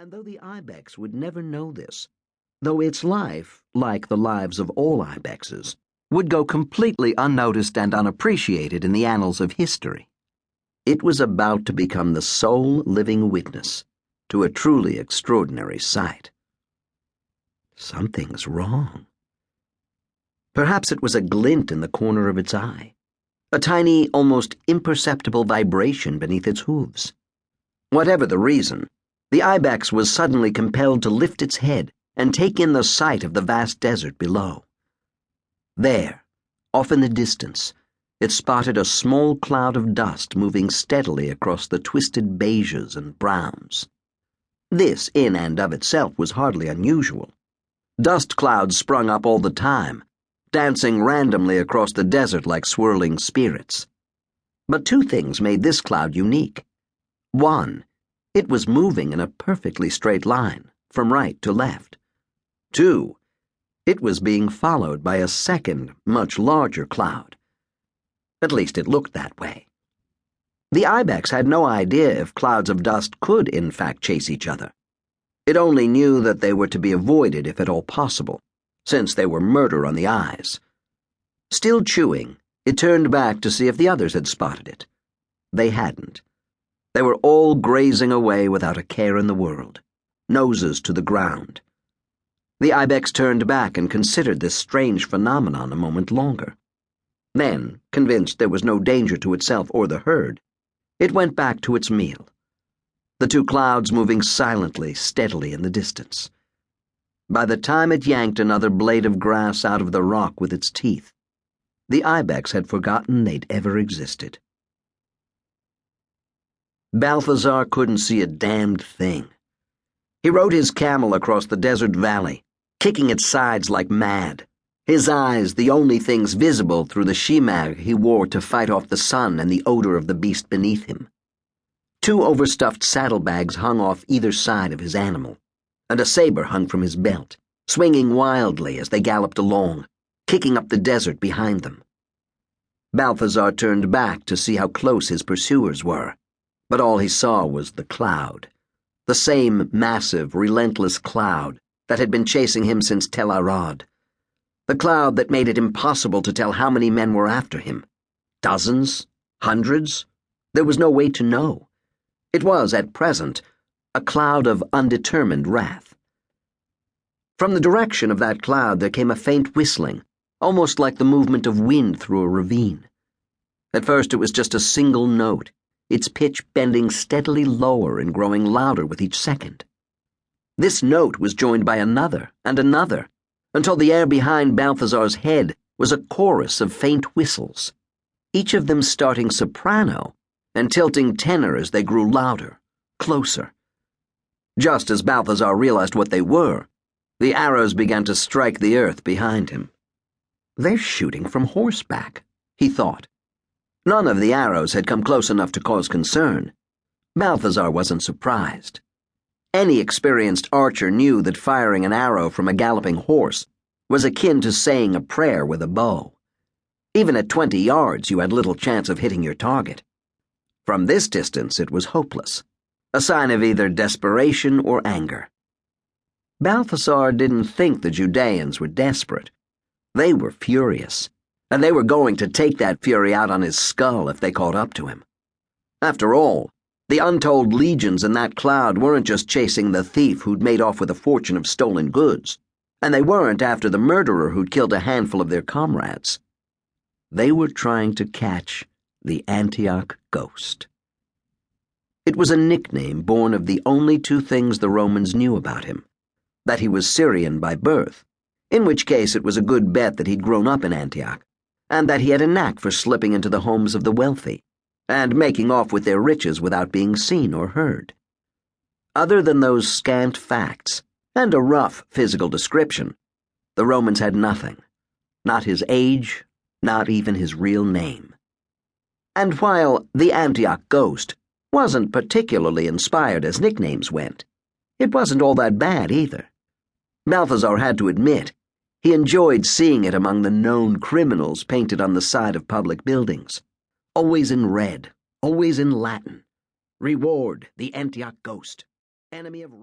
And though the ibex would never know this, though its life, like the lives of all ibexes, would go completely unnoticed and unappreciated in the annals of history, it was about to become the sole living witness to a truly extraordinary sight. Something's wrong. Perhaps it was a glint in the corner of its eye, a tiny, almost imperceptible vibration beneath its hooves. Whatever the reason, the ibex was suddenly compelled to lift its head and take in the sight of the vast desert below. There, off in the distance, it spotted a small cloud of dust moving steadily across the twisted beiges and browns. This, in and of itself, was hardly unusual. Dust clouds sprung up all the time, dancing randomly across the desert like swirling spirits. But two things made this cloud unique. One, it was moving in a perfectly straight line, from right to left. Two, it was being followed by a second, much larger cloud. At least it looked that way. The ibex had no idea if clouds of dust could, in fact, chase each other. It only knew that they were to be avoided if at all possible, since they were murder on the eyes. Still chewing, it turned back to see if the others had spotted it. They hadn't. They were all grazing away without a care in the world, noses to the ground. The ibex turned back and considered this strange phenomenon a moment longer. Then, convinced there was no danger to itself or the herd, it went back to its meal, the two clouds moving silently, steadily in the distance. By the time it yanked another blade of grass out of the rock with its teeth, the ibex had forgotten they'd ever existed. Balthazar couldn't see a damned thing. He rode his camel across the desert valley, kicking its sides like mad, his eyes the only things visible through the shemagh he wore to fight off the sun and the odor of the beast beneath him. Two overstuffed saddlebags hung off either side of his animal, and a saber hung from his belt, swinging wildly as they galloped along, kicking up the desert behind them. Balthazar turned back to see how close his pursuers were, but all he saw was the cloud, the same massive, relentless cloud that had been chasing him since Tel Arad, the cloud that made it impossible to tell how many men were after him. Dozens? Hundreds? There was no way to know. It was, at present, a cloud of undetermined wrath. From the direction of that cloud there came a faint whistling, almost like the movement of wind through a ravine. At first it was just a single note, its pitch bending steadily lower and growing louder with each second. This note was joined by another and another, until the air behind Balthazar's head was a chorus of faint whistles, each of them starting soprano and tilting tenor as they grew louder, closer. Just as Balthazar realized what they were, the arrows began to strike the earth behind him. They're shooting from horseback, he thought. None of the arrows had come close enough to cause concern. Balthazar wasn't surprised. Any experienced archer knew that firing an arrow from a galloping horse was akin to saying a prayer with a bow. Even at 20 yards, you had little chance of hitting your target. From this distance, it was hopeless, a sign of either desperation or anger. Balthazar didn't think the Judeans were desperate. They were furious, and they were going to take that fury out on his skull if they caught up to him. After all, the untold legions in that cloud weren't just chasing the thief who'd made off with a fortune of stolen goods, and they weren't after the murderer who'd killed a handful of their comrades. They were trying to catch the Antioch Ghost. It was a nickname born of the only two things the Romans knew about him: that he was Syrian by birth, in which case it was a good bet that he'd grown up in Antioch, and that he had a knack for slipping into the homes of the wealthy and making off with their riches without being seen or heard. Other than those scant facts and a rough physical description, the Romans had nothing, not his age, not even his real name. And while the Antioch Ghost wasn't particularly inspired as nicknames went, it wasn't all that bad either. Balthazar had to admit he enjoyed seeing it among the known criminals painted on the side of public buildings. Always in red, always in Latin. Reward, the Antioch Ghost, enemy of Rome.